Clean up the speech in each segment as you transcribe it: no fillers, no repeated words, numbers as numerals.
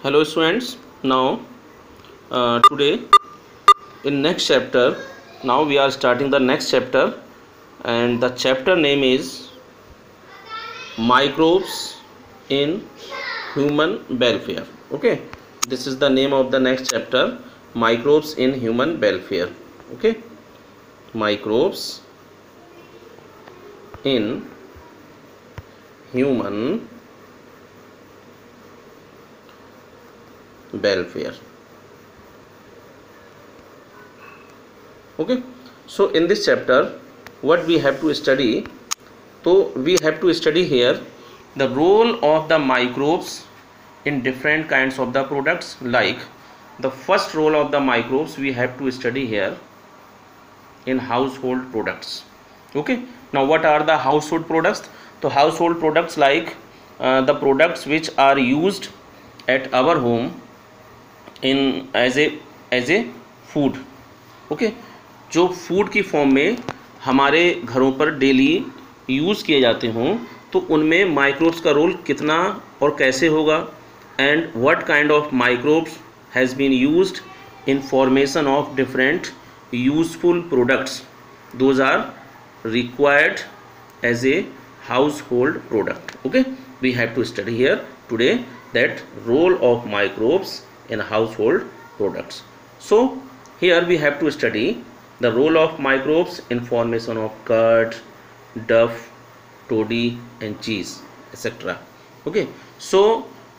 Hello students. Now today in next chapter, now we are starting the next chapter, and the chapter name is microbes in human welfare. Okay, this is the name of the next chapter, microbes in human welfare. Okay, microbes in human welfare. Okay, so in this chapter what we have to study, so we have to study here the role of the microbes in different kinds of the products. Like the first role of the microbes we have to study here in household products. Okay, now what are the household products? So household products like the products which are used at our home in as a food. Okay, जो food की form में हमारे घरों पर daily use किए जाते हों, तो उनमें माइक्रोब्स का रोल कितना और कैसे होगा, and what kind of microbes has been used in formation of different useful products, those are required as a household product. Okay, we have to study here today that role of microbes in household products. So here we have to study the role of microbes in formation of curd, duff, toddy and cheese, etc. Okay, so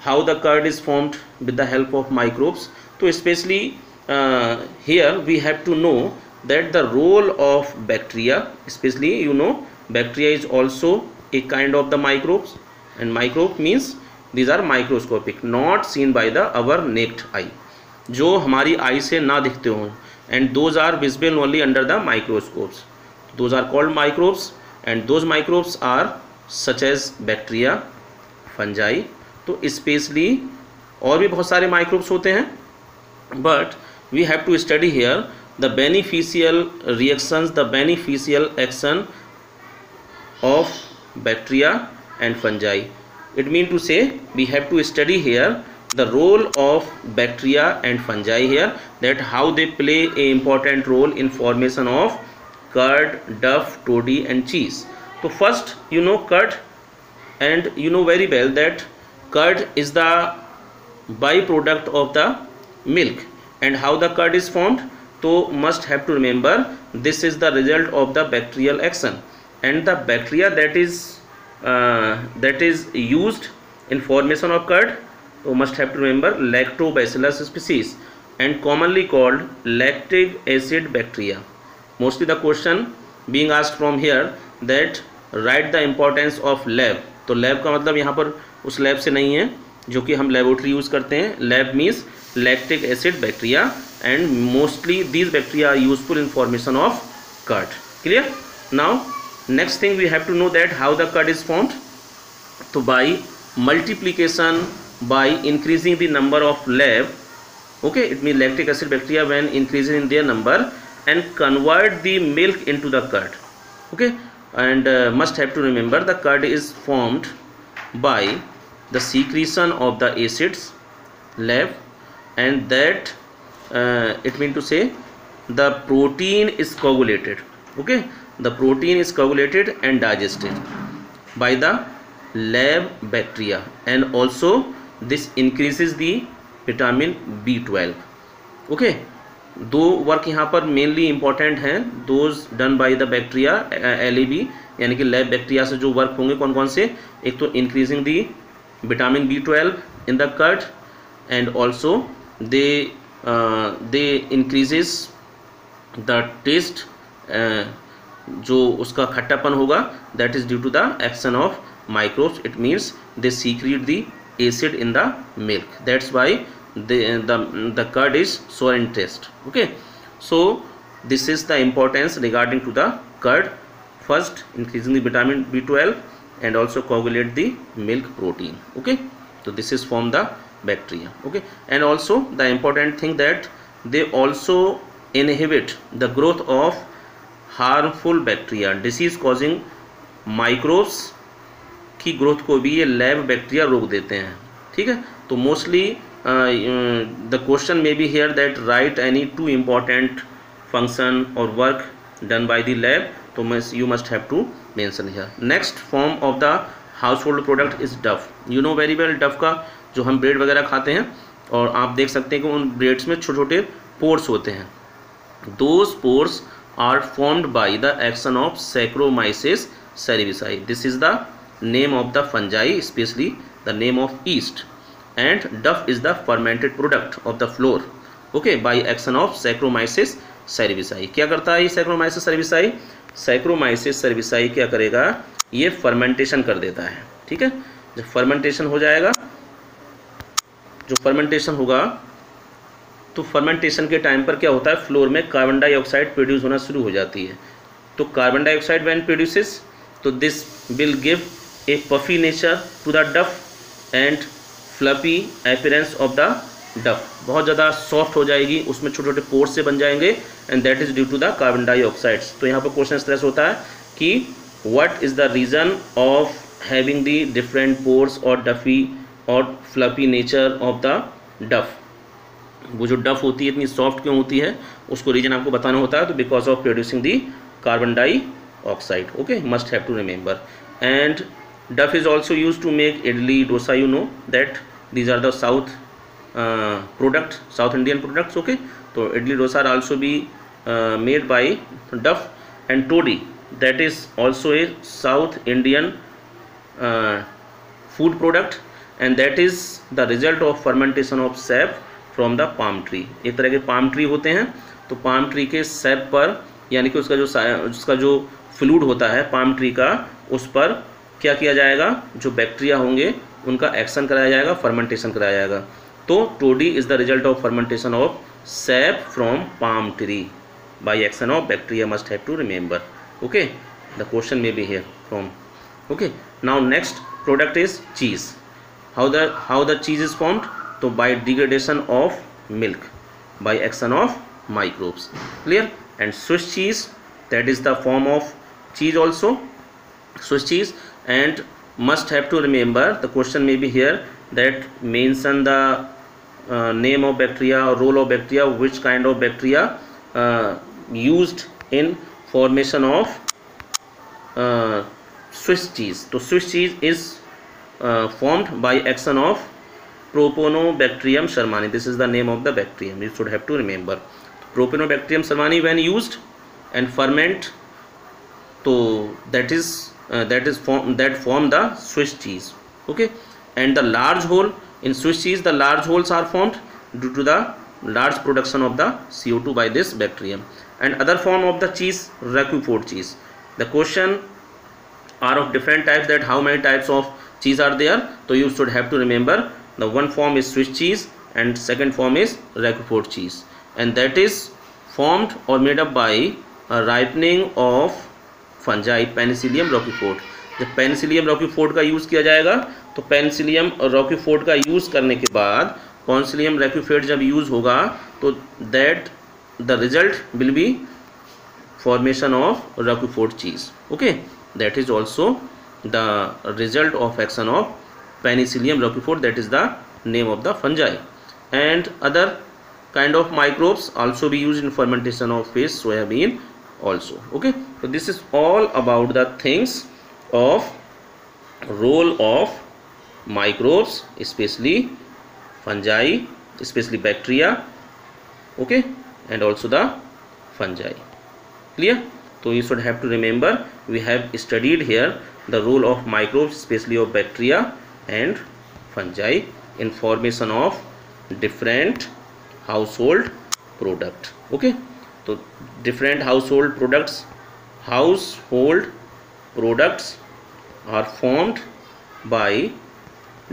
how the curd is formed with the help of microbes. So especially here we have to know that the role of bacteria, especially bacteria is also a kind of the microbes, and microbe means these are microscopic, not seen by the our naked eye, जो हमारी आई से ना दिखते हों, and those are visible only under the microscopes. Those are called microbes, and those microbes are such as bacteria, fungi. तो specially और भी बहुत सारे माइक्रोब्स होते हैं, but we have to study here the beneficial reactions, the beneficial action of bacteria and fungi. It means to say we have to study here the role of bacteria and fungi here, that how they play a important role in formation of curd, duff, toddy and cheese. So first curd, and very well that curd is the byproduct of the milk, and how the curd is formed, so must have to remember this is the result of the bacterial action, and the bacteria that is used in formation of curd, so must have to remember lactobacillus species, and commonly called lactic acid bacteria. Mostly the question being asked from here that write the importance of lab. तो lab का मतलब यहाँ पर उस lab से नहीं है जो कि हम लेबोरेटरी यूज़ करते हैं. LAB means lactic acid bacteria, and mostly these bacteria are useful in formation of curd. Clear? Now next thing we have to know that how the curd is formed. So by multiplication, by increasing the number of lab, okay, it means lactic acid bacteria when increasing in their number and convert the milk into the curd. Okay, and must have to remember the curd is formed by the secretion of the acids lab, and that it means to say the protein is coagulated. Okay, the protein is coagulated and digested by the lab bacteria, and also this increases the vitamin B12. Okay, दो work यहाँ पर mainly important हैं, those done by the bacteria LAB, यानी कि lab bacteria से जो work होंगे कौन कौन से, एक तो increasing the vitamin B12 in the curd, and also they increases the taste, जो उसका खट्टापन होगा, that is due to the action of microbes. It means they secrete the acid in the milk, that's why the curd is sour in taste. Okay, so this is the importance regarding to the curd. First, increasing the vitamin B12 and also coagulate the milk protein. Okay, so this is from the bacteria. Okay, and also the important thing that they also inhibit the growth of harmful bacteria, disease causing microbes की growth को भी ये lab bacteria रोक देते हैं. ठीक है, तो mostly the question may be here that write any two important function or work done by the lab, so you must have to mention here. Next form of the household product is duff. You know very well duff का जो हम bread वगैरह खाते हैं, और आप देख सकते हैं कि उन ब्रेड्स में छोटे छोटे पोर्स होते हैं. Those pores are formed by the action of Saccharomyces cerevisiae. This is the name of the fungi, especially the name of yeast. And duff is the fermented product of the flour, okay, by action of Saccharomyces cerevisiae. क्या करता है ये Saccharomyces cerevisiae? Saccharomyces cerevisiae क्या करेगा, ये fermentation कर देता है. ठीक है, जब फर्मेंटेशन हो जाएगा, जो फर्मेंटेशन होगा, तो फर्मेंटेशन के टाइम पर क्या होता है, फ्लोर में कार्बन डाइऑक्साइड प्रोड्यूस होना शुरू हो जाती है. तो कार्बन डाइऑक्साइड व्हेन प्रोड्यूसेस, तो this will give a puffy nature to the dough and fluffy appearance of the dough. बहुत ज़्यादा सॉफ्ट हो जाएगी, उसमें छोटे छोटे पोर्स से बन जाएंगे, and that is due to the carbon dioxides. तो यहाँ पर क्वेश्चन इस तरह से होता है कि what is the reason of having the different pores और डफी और फ्लफी नेचर ऑफ द डफ. वो जो डफ होती है इतनी सॉफ्ट क्यों होती है, उसको रीजन आपको बताना होता है. तो because of producing the carbon dioxide, okay, must have to remember. And dough is also use to make idli dosa. You know that these are the south product, south Indian products, okay. तो idli dosa are also be made by dough. And toddy, that is also a south Indian food product, and that is the result of fermentation of sap from the palm tree. एक तरह के palm tree होते हैं, तो palm tree के SAP पर, यानी कि उसका जो फ्लूइड होता है पाम ट्री का, उस पर क्या किया जाएगा, जो बैक्टीरिया होंगे उनका एक्शन कराया जाएगा, फर्मेंटेशन कराया जाएगा. तो toddy is the result of fermentation of sap from palm tree by action of bacteria, must have to remember, okay. The question may be here from, okay. Now next product is cheese. How the cheese is formed, तो by degradation of milk by action of microbes, clear. And Swiss cheese, that is the form of cheese also, Swiss cheese. And must have to remember, the question may be here that mention the name of bacteria or role of bacteria, which kind of bacteria used in formation of Swiss cheese. So Swiss cheese is formed by action of Propionobacterium shermani. This is the name of the bacterium, you should have to remember. Propionobacterium shermani when used and ferment, so that form the Swiss cheese, okay. And the large hole in Swiss cheese, the large holes are formed due to the large production of the CO2 by this bacterium. And other form of the cheese, Roquefort cheese. The question are of different types, that how many types of cheese are there, so you should have to remember the one form is Swiss cheese and second form is Roquefort cheese, and that is formed or made up by a ripening of fungi Penicillium roqueforti. जब Penicillium रॉकीफोर्ट का use किया जाएगा, तो Penicillium रॉकीफोर्ट का use करने के बाद consilium रॉकीफोर्ट जब यूज़ होगा, तो that the result will be formation of Roquefort cheese, okay. That is also the result of action of Penicillium roqueforti, that is the name of the fungi. And other kind of microbes also be use in fermentation of fish, soybean also, okay. So this is all about the things of role of microbes, especially fungi, especially bacteria, okay, and also the fungi, clear. So you should have to remember, we have studied here the role of microbes, especially of bacteria and fungi in formation of different household product, okay. तो different household products are formed by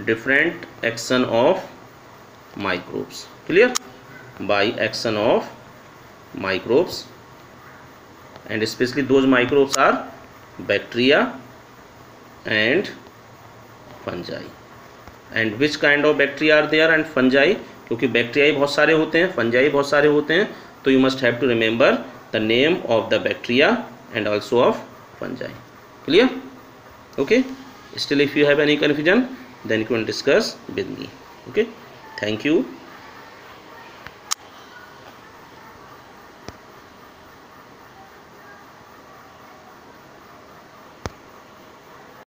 different action of microbes, clear, by action of microbes, and especially those microbes are bacteria and fungi. And which kind of bacteria are there and fungi, क्योंकि bacteria ही बहुत सारे होते हैं, fungi बहुत सारे होते हैं, तो you must have to remember the name of the bacteria and also of fungi, clear, okay. Still if you have any confusion, then you can discuss with me, okay. Thank you.